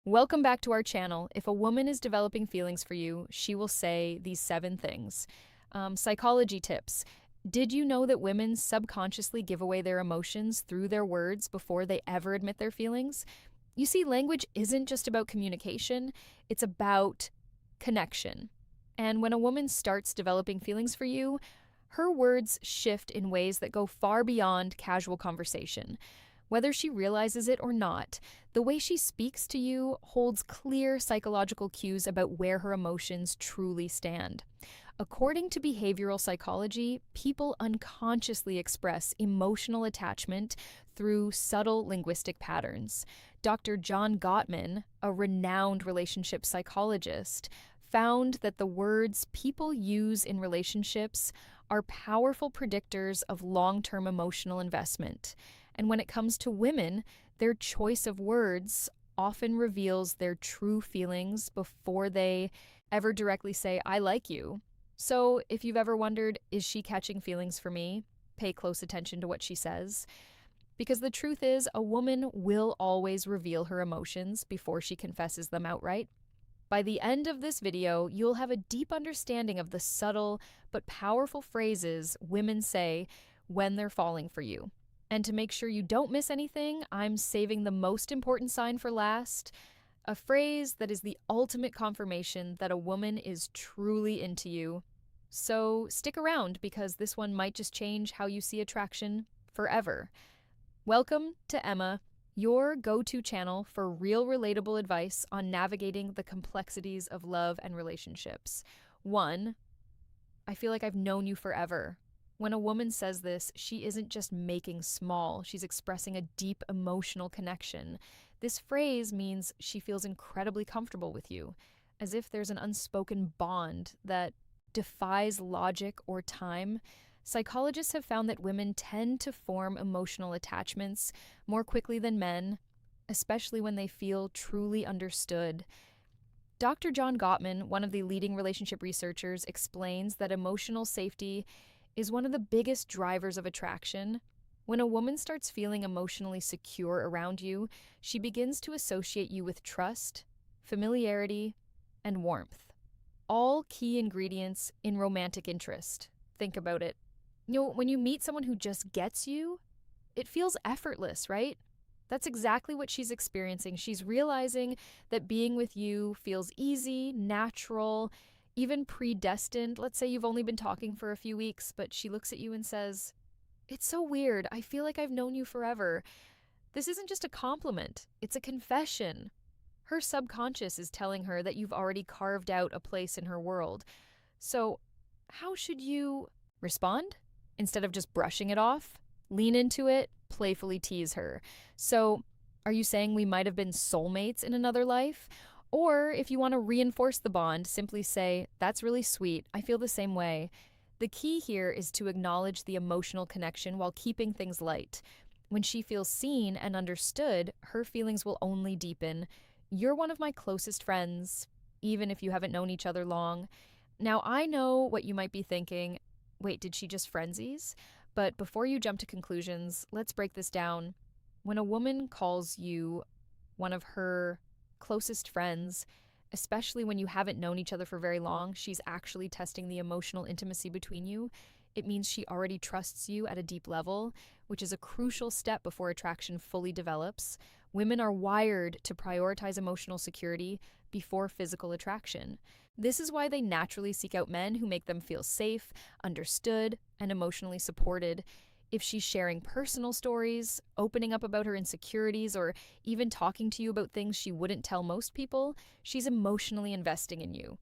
Welcome back to our channel. If a woman is developing feelings for you, she will say these 7 things. Psychology tips. Did you know that women subconsciously give away their emotions through their words before they ever admit their feelings? You see, language isn't just about communication, it's about connection. And when a woman starts developing feelings for you, her words shift in ways that go far beyond casual conversation. Whether she realizes it or not, the way she speaks to you holds clear psychological cues about where her emotions truly stand. According to behavioral psychology, people unconsciously express emotional attachment through subtle linguistic patterns. Dr. John Gottman, a renowned relationship psychologist, found that the words people use in relationships are powerful predictors of long term emotional investment. And when it comes to women, their choice of words often reveals their true feelings before they ever directly say, I like you. So if you've ever wondered, is she catching feelings for me? Pay close attention to what she says. Because the truth is, a woman will always reveal her emotions before she confesses them outright. By the end of this video, you'll have a deep understanding of the subtle but powerful phrases women say when they're falling for you. And to make sure you don't miss anything, I'm saving the most important sign for last, a phrase that is the ultimate confirmation that a woman is truly into you. So stick around because this one might just change how you see attraction forever. Welcome to Emma, your go-to channel for real relatable advice on navigating the complexities of love and relationships. 1. I feel like I've known you forever. When a woman says this, she isn't just making small, she's expressing a deep emotional connection. This phrase means she feels incredibly comfortable with you, as if there's an unspoken bond that defies logic or time. Psychologists have found that women tend to form emotional attachments more quickly than men, especially when they feel truly understood. Dr. John Gottman, one of the leading relationship researchers, explains that emotional safety is one of the biggest drivers of attraction. When a woman starts feeling emotionally secure around you, she begins to associate you with trust, familiarity, and warmth. All key ingredients in romantic interest. Think about it. When you meet someone who just gets you, it feels effortless, right? That's exactly what she's experiencing. She's realizing that being with you feels easy, natural, even predestined. Let's say you've only been talking for a few weeks, but she looks at you and says, It's so weird. I feel like I've known you forever. This isn't just a compliment, it's a confession. Her subconscious is telling her that you've already carved out a place in her world. So, how should you respond? Instead of just brushing it off, lean into it, playfully tease her. So, are you saying we might have been soulmates in another life? Or if you want to reinforce the bond, simply say, That's really sweet. I feel the same way. The key here is to acknowledge the emotional connection while keeping things light. When she feels seen and understood, her feelings will only deepen. You're one of my closest friends, even if you haven't known each other long. Now, I know what you might be thinking. Wait, did she just frenzies? But before you jump to conclusions, let's break this down. When a woman calls you one of her closest friends, especially when you haven't known each other for very long, she's actually testing the emotional intimacy between you. It means she already trusts you at a deep level, which is a crucial step before attraction fully develops. Women are wired to prioritize emotional security before physical attraction. This is why they naturally seek out men who make them feel safe, understood, and emotionally supported. If she's sharing personal stories, opening up about her insecurities, or even talking to you about things she wouldn't tell most people, she's emotionally investing in you.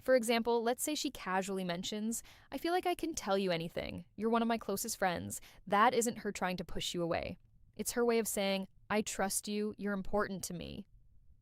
For example, let's say she casually mentions, I feel like I can tell you anything. You're one of my closest friends. That isn't her trying to push you away. It's her way of saying, I trust you, you're important to me.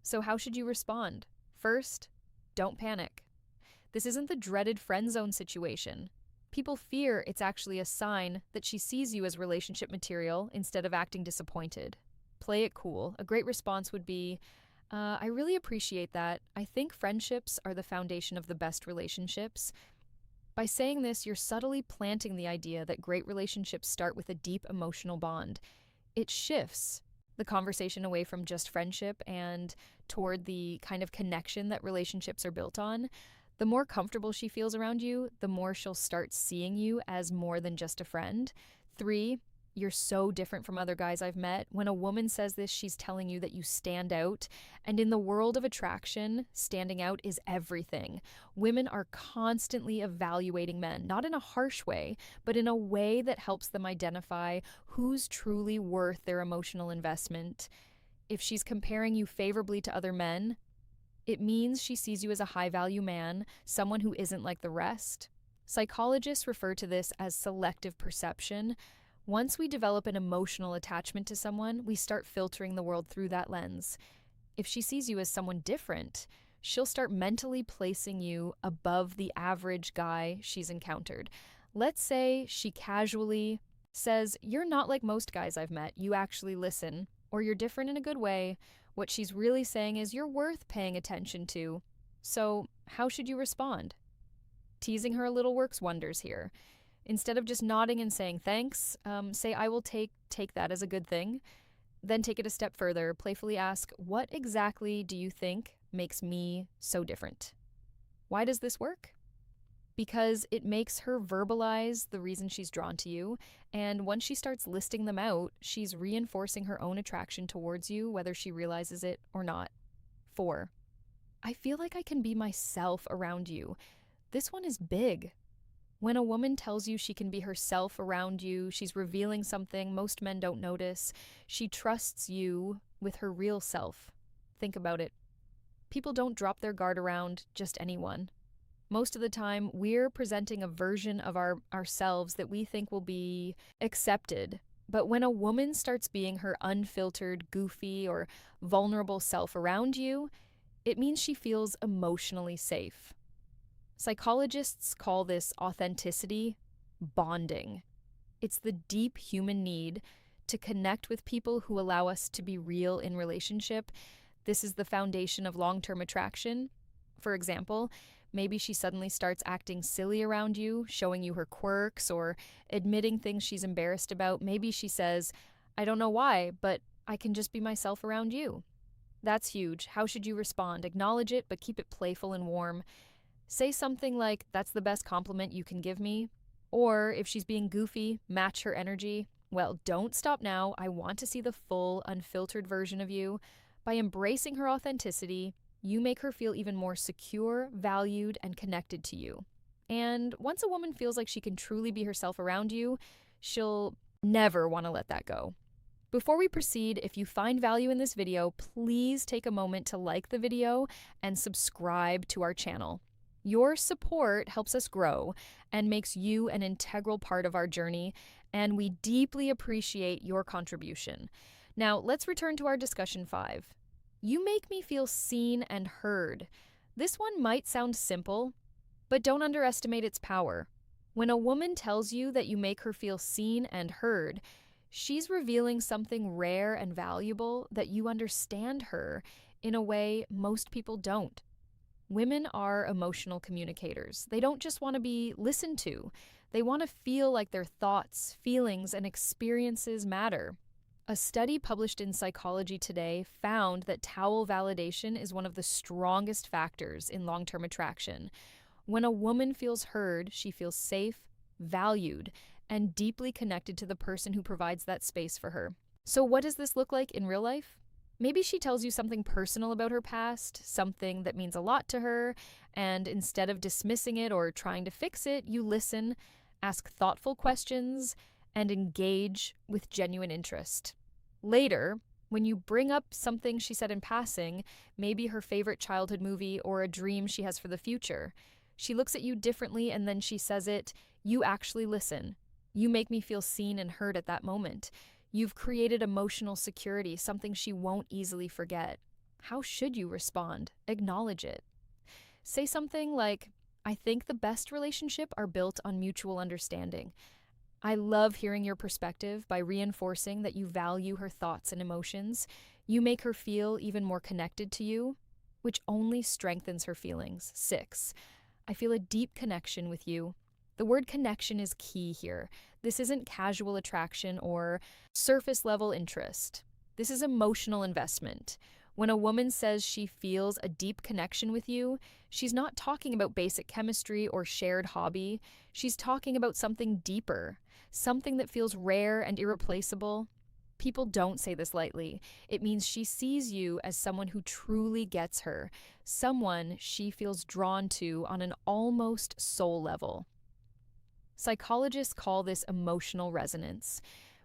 So how should you respond? First, don't panic. This isn't the dreaded friend zone situation. People fear it's actually a sign that she sees you as relationship material instead of acting disappointed. Play it cool. A great response would be, I really appreciate that. I think friendships are the foundation of the best relationships. By saying this, you're subtly planting the idea that great relationships start with a deep emotional bond. It shifts the conversation away from just friendship and toward the kind of connection that relationships are built on, the more comfortable she feels around you, the more she'll start seeing you as more than just a friend. 3, you're so different from other guys I've met. When a woman says this, she's telling you that you stand out. And in the world of attraction, standing out is everything. Women are constantly evaluating men, not in a harsh way, but in a way that helps them identify who's truly worth their emotional investment. If she's comparing you favorably to other men, it means she sees you as a high-value man, someone who isn't like the rest. Psychologists refer to this as selective perception. Once we develop an emotional attachment to someone, we start filtering the world through that lens. If she sees you as someone different, she'll start mentally placing you above the average guy she's encountered. Let's say she casually says, "You're not like most guys I've met. You actually listen," or "You're different in a good way." What she's really saying is, "You're worth paying attention to." So, how should you respond? Teasing her a little works wonders here. Instead of just nodding and saying thanks, say, "I will take that as a good thing." Then take it a step further. Playfully ask, "What exactly do you think makes me so different?" Why does this work? Because it makes her verbalize the reason she's drawn to you, and once she starts listing them out, she's reinforcing her own attraction towards you, whether she realizes it or not. 4, I feel like I can be myself around you. This one is big. When a woman tells you she can be herself around you, she's revealing something most men don't notice. She trusts you with her real self. Think about it. People don't drop their guard around just anyone. Most of the time, we're presenting a version of ourselves that we think will be accepted. But when a woman starts being her unfiltered, goofy, or vulnerable self around you, it means she feels emotionally safe. Psychologists call this authenticity bonding. It's the deep human need to connect with people who allow us to be real in relationship. This is the foundation of long-term attraction. For example, maybe she suddenly starts acting silly around you, showing you her quirks, or admitting things she's embarrassed about. Maybe she says, "I don't know why, but I can just be myself around you." That's huge. How should you respond? Acknowledge it, but keep it playful and warm. Say something like, "That's the best compliment you can give me." Or if she's being goofy, match her energy. "Well, don't stop now. I want to see the full, unfiltered version of you." By embracing her authenticity, you make her feel even more secure, valued, and connected to you. And once a woman feels like she can truly be herself around you, she'll never want to let that go. Before we proceed, if you find value in this video, please take a moment to like the video and subscribe to our channel. Your support helps us grow and makes you an integral part of our journey, and we deeply appreciate your contribution. Now, let's return to our discussion 5. You make me feel seen and heard. This one might sound simple, but don't underestimate its power. When a woman tells you that you make her feel seen and heard, she's revealing something rare and valuable, that you understand her in a way most people don't. Women are emotional communicators. They don't just want to be listened to. They want to feel like their thoughts, feelings, and experiences matter. A study published in Psychology Today found that towel validation is one of the strongest factors in long-term attraction. When a woman feels heard, she feels safe, valued, and deeply connected to the person who provides that space for her. So what does this look like in real life? Maybe she tells you something personal about her past, something that means a lot to her, and instead of dismissing it or trying to fix it, you listen, ask thoughtful questions, and engage with genuine interest. Later, when you bring up something she said in passing, maybe her favorite childhood movie or a dream she has for the future, she looks at you differently and then she says it, "You actually listen. You make me feel seen and heard at that moment." You've created emotional security, something she won't easily forget. How should you respond? Acknowledge it. Say something like, "I think the best relationship are built on mutual understanding." I love hearing your perspective. By reinforcing that you value her thoughts and emotions, you make her feel even more connected to you, which only strengthens her feelings. 6, I feel a deep connection with you. The word connection is key here. This isn't casual attraction or surface level interest. This is emotional investment. When a woman says she feels a deep connection with you, she's not talking about basic chemistry or shared hobby. She's talking about something deeper, something that feels rare and irreplaceable. People don't say this lightly. It means she sees you as someone who truly gets her, someone she feels drawn to on an almost soul level. Psychologists call this emotional resonance.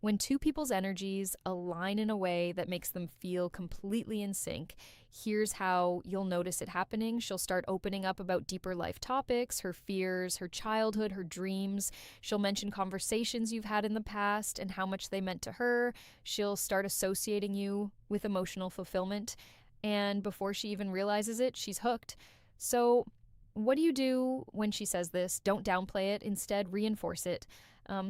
When two people's energies align in a way that makes them feel completely in sync, here's how you'll notice it happening. She'll start opening up about deeper life topics, her fears, her childhood, her dreams. She'll mention conversations you've had in the past and how much they meant to her. She'll start associating you with emotional fulfillment. And before she even realizes it, she's hooked. So, what do you do when she says this? Don't downplay it. Instead, reinforce it.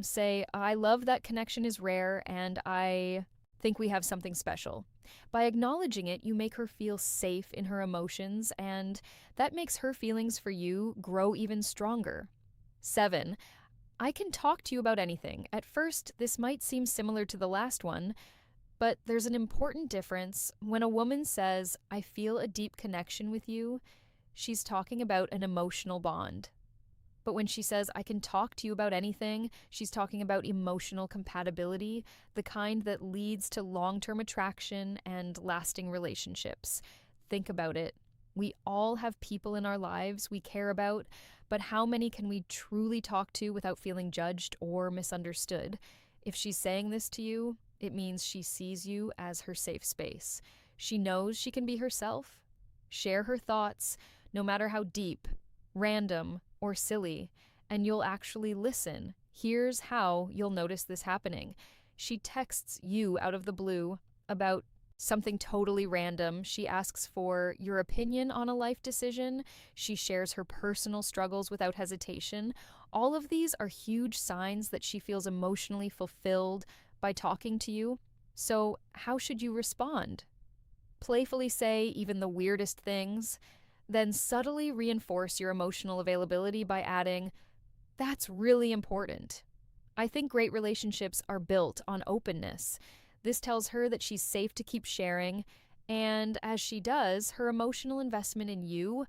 Say, I love that connection is rare and I think we have something special. By acknowledging it, you make her feel safe in her emotions, and that makes her feelings for you grow even stronger. 7. I can talk to you about anything. At first, this might seem similar to the last one, but there's an important difference. When a woman says, I feel a deep connection with you, she's talking about an emotional bond. But when she says, I can talk to you about anything, she's talking about emotional compatibility, the kind that leads to long-term attraction and lasting relationships. Think about it. We all have people in our lives we care about, but how many can we truly talk to without feeling judged or misunderstood? If she's saying this to you, it means she sees you as her safe space. She knows she can be herself, share her thoughts, no matter how deep, random, or silly, and you'll actually listen. Here's how you'll notice this happening. She texts you out of the blue about something totally random. She asks for your opinion on a life decision. She shares her personal struggles without hesitation. All of these are huge signs that she feels emotionally fulfilled by talking to you. So, how should you respond? Playfully say even the weirdest things, then subtly reinforce your emotional availability by adding, that's really important. I think great relationships are built on openness. This tells her that she's safe to keep sharing, and as she does, her emotional investment in you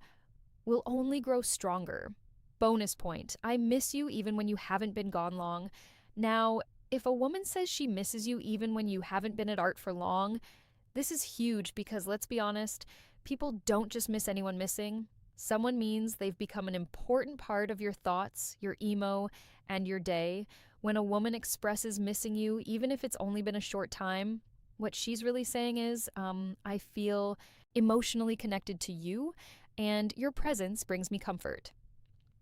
will only grow stronger. Bonus point, I miss you even when you haven't been gone long. Now, if a woman says she misses you even when you haven't been at art for long, this is huge because, let's be honest, people don't just miss anyone missing. Someone means they've become an important part of your thoughts, your emo, and your day. When a woman expresses missing you, even if it's only been a short time, what she's really saying is, I feel emotionally connected to you, and your presence brings me comfort.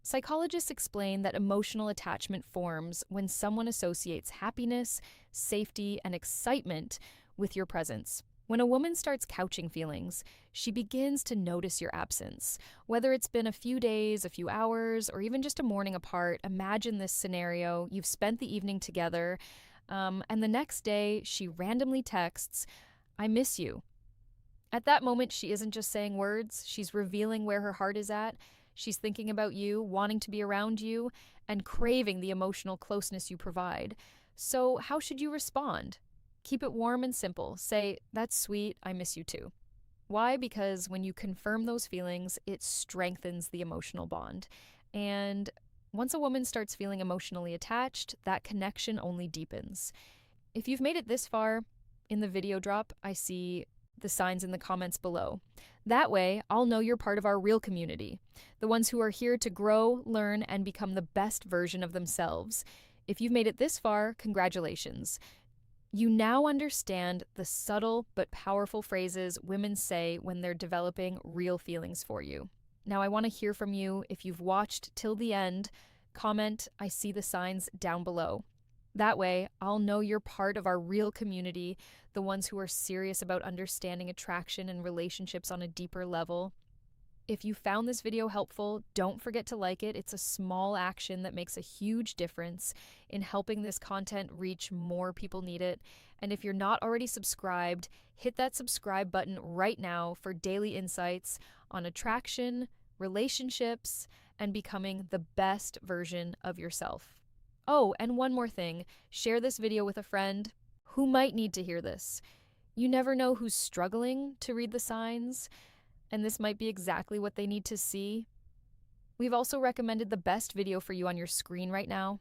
Psychologists explain that emotional attachment forms when someone associates happiness, safety, and excitement with your presence. When a woman starts couching feelings, she begins to notice your absence. Whether it's been a few days, a few hours, or even just a morning apart, imagine this scenario. You've spent the evening together, and the next day she randomly texts, I miss you. At that moment, she isn't just saying words, she's revealing where her heart is at. She's thinking about you, wanting to be around you, and craving the emotional closeness you provide. So, how should you respond? Keep it warm and simple. Say, that's sweet, I miss you too. Why? Because when you confirm those feelings, it strengthens the emotional bond. And once a woman starts feeling emotionally attached, that connection only deepens. If you've made it this far in the video drop, I see the signs in the comments below. That way, I'll know you're part of our real community, the ones who are here to grow, learn, and become the best version of themselves. If you've made it this far, congratulations. You now understand the subtle but powerful phrases women say when they're developing real feelings for you. Now, I want to hear from you. If you've watched till the end, comment, I see the signs down below. That way, I'll know you're part of our real community, the ones who are serious about understanding attraction and relationships on a deeper level. If you found this video helpful, don't forget to like it. It's a small action that makes a huge difference in helping this content reach more people need it. And if you're not already subscribed, hit that subscribe button right now for daily insights on attraction, relationships, and becoming the best version of yourself. Oh, and one more thing, share this video with a friend who might need to hear this. You never know who's struggling to read the signs, and this might be exactly what they need to see. We've also recommended the best video for you on your screen right now.